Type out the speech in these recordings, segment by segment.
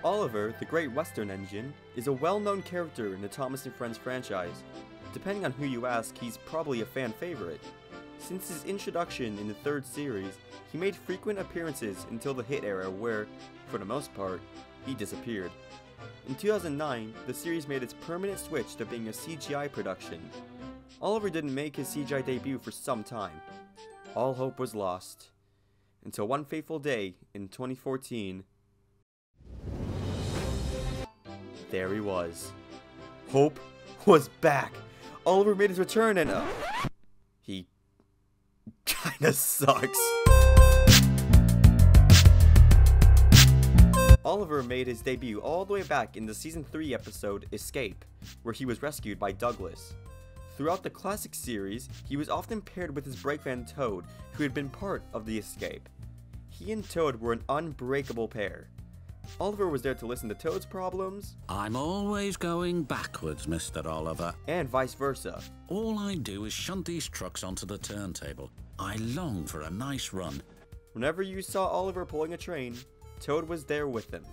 Oliver, the Great Western Engine, is a well-known character in the Thomas & Friends franchise. Depending on who you ask, he's probably a fan favorite. Since his introduction in the third series, he made frequent appearances until the hit era where, for the most part, he disappeared. In 2009, the series made its permanent switch to being a CGI production. Oliver didn't make his CGI debut for some time. All hope was lost. Until one fateful day in 2014, there he was. Hope was back. Oliver made his return and he kinda sucks. Oliver made his debut all the way back in the season 3 episode Escape, where he was rescued by Douglas. Throughout the classic series, he was often paired with his brakeman Toad, who had been part of the escape. He and Toad were an unbreakable pair. Oliver was there to listen to Toad's problems. I'm always going backwards, Mr. Oliver. And vice versa. All I do is shunt these trucks onto the turntable. I long for a nice run. Whenever you saw Oliver pulling a train, Toad was there with him.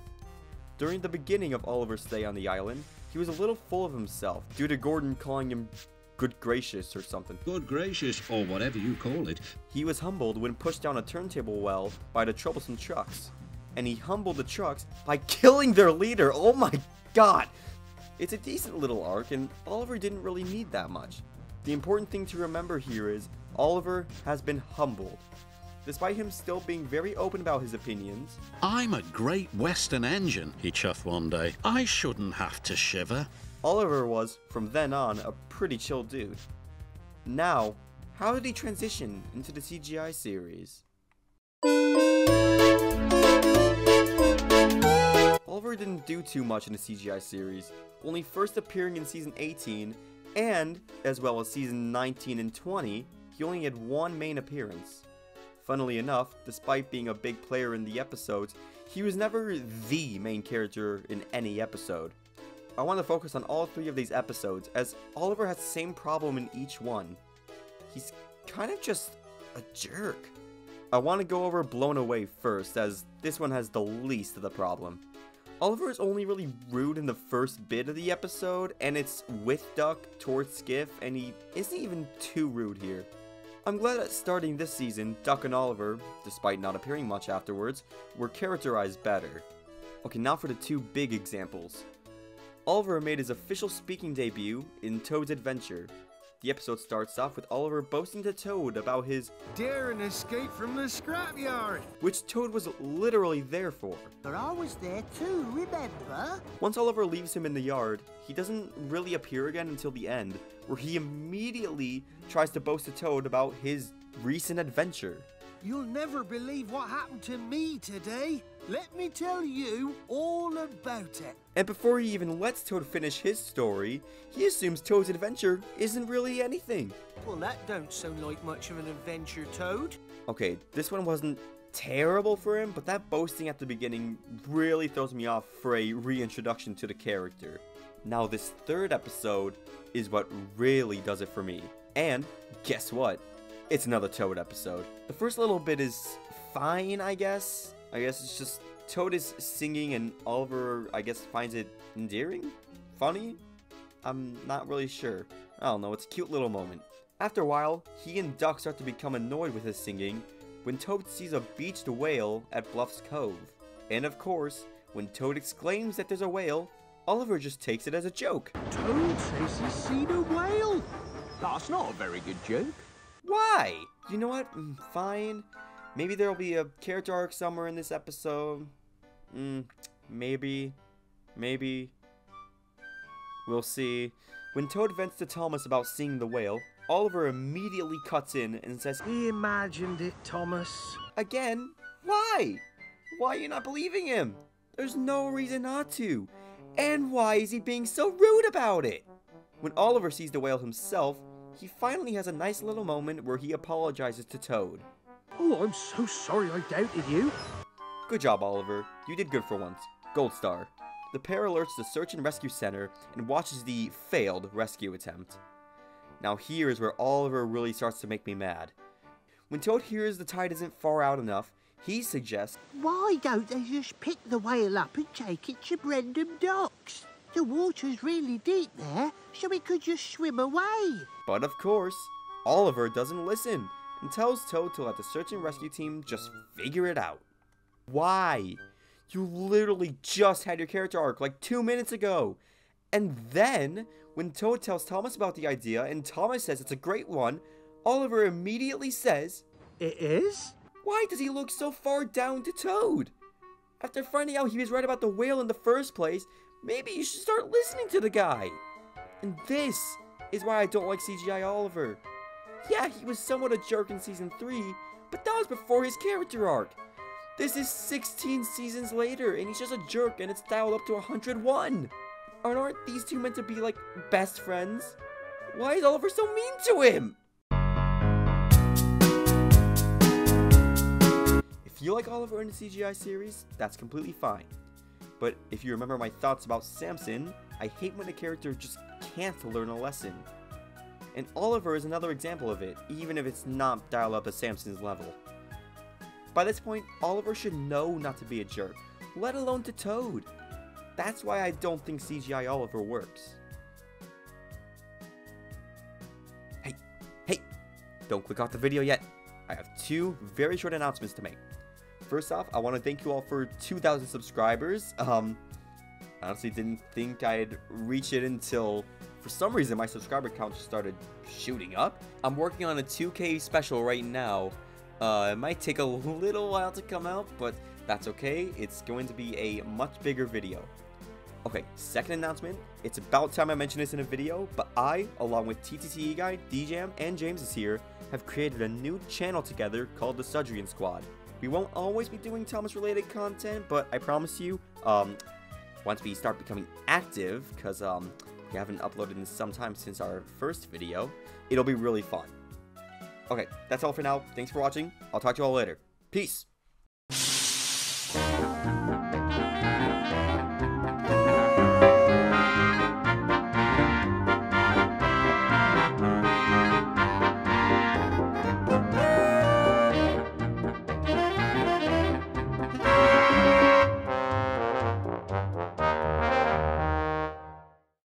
During the beginning of Oliver's stay on the island, he was a little full of himself due to Gordon calling him good gracious or something. Good gracious, or whatever you call it. He was humbled when pushed down a turntable well by the troublesome trucks. And he humbled the trucks by killing their leader. Oh my god! It's a decent little arc, and Oliver didn't really need that much. The important thing to remember here is, Oliver has been humbled. Despite him still being very open about his opinions. I'm a Great Western Engine, he chuffed one day. I shouldn't have to shiver. Oliver was, from then on, a pretty chill dude. Now, how did he transition into the CGI series? Oliver didn't do too much in the CGI series, only first appearing in season 18, and, as well as season 19 and 20, he only had one main appearance. Funnily enough, despite being a big player in the episodes, he was never the main character in any episode. I want to focus on all 3 of these episodes, as Oliver has the same problem in each one. He's kind of just a jerk. I want to go over Blown Away first, as this one has the least of the problem. Oliver is only really rude in the first bit of the episode, and it's with Duck towards Skiff, and he isn't even too rude here. I'm glad that starting this season, Duck and Oliver, despite not appearing much afterwards, were characterized better. Okay, now for the 2 big examples. Oliver made his official speaking debut in Toad's Adventure. The episode starts off with Oliver boasting to Toad about his daring escape from the scrapyard, which Toad was literally there for. But I was there too, remember? Once Oliver leaves him in the yard, he doesn't really appear again until the end, where he immediately tries to boast to Toad about his recent adventure. You'll never believe what happened to me today. Let me tell you all about it. And before he even lets Toad finish his story, he assumes Toad's adventure isn't really anything. Well, that don't sound like much of an adventure, Toad. Okay, this one wasn't terrible for him, but that boasting at the beginning really throws me off for a reintroduction to the character. Now this 3rd episode is what really does it for me. And guess what? It's another Toad episode. The first little bit is fine, I guess. It's just Toad is singing and Oliver, I guess, finds it endearing? Funny? I'm not really sure. I don't know, it's a cute little moment. After a while, he and Duck start to become annoyed with his singing when Toad sees a beached whale at Bluff's Cove. And of course, when Toad exclaims that there's a whale, Oliver just takes it as a joke. Toad says he's seen a whale. That's not a very good joke. Why? You know what? Fine. Maybe there'll be a character arc somewhere in this episode. Maybe. We'll see. When Toad vents to Thomas about seeing the whale, Oliver immediately cuts in and says, He imagined it, Thomas. Again? Why? Why are you not believing him? There's no reason not to. And why is he being so rude about it? When Oliver sees the whale himself, he finally has a nice little moment where he apologizes to Toad. Oh, I'm so sorry I doubted you. Good job, Oliver. You did good for once. Gold star. The pair alerts the search and rescue center and watches the failed rescue attempt. Now here is where Oliver really starts to make me mad. When Toad hears the tide isn't far out enough, He suggests, Why don't they just pick the whale up and take it to Brendam Docks? The water's really deep there, so we could just swim away. but of course, Oliver doesn't listen and tells Toad to let the search and rescue team just figure it out. Why? You literally just had your character arc like 2 minutes ago. And then, when Toad tells Thomas about the idea and Thomas says it's a great one, Oliver immediately says, It is? why does he look so far down to Toad? After finding out he was right about the whale in the first place, maybe you should start listening to the guy. And this is why I don't like CGI Oliver. Yeah, he was somewhat a jerk in Season 3, but that was before his character arc. This is 16 seasons later, and he's just a jerk, and it's dialed up to 101. Aren't these two meant to be, like, best friends? Why is Oliver so mean to him? If you like Oliver in the CGI series, that's completely fine. But if you remember my thoughts about Samson, I hate when a character just can't learn a lesson. And Oliver is another example of it, even if it's not dialed up to Samson's level. By this point, Oliver should know not to be a jerk, let alone to Toad. That's why I don't think CGI Oliver works. Hey, don't click off the video yet. I have 2 very short announcements to make. First off, I want to thank you all for 2,000 subscribers. Honestly didn't think I'd reach it until, for some reason, my subscriber count just started shooting up. I'm working on a 2K special right now. It might take a little while to come out, but that's okay. It's going to be a much bigger video. Okay, second announcement. It's about time I mentioned this in a video, but I, along with TTTE Guy, DJam, and James is here, have created a new channel together called the Sudrian Squad. We won't always be doing Thomas-related content, but I promise you, once we start becoming active, because we haven't uploaded in some time since our first video, it'll be really fun. Okay, that's all for now. Thanks for watching. I'll talk to you all later. Peace!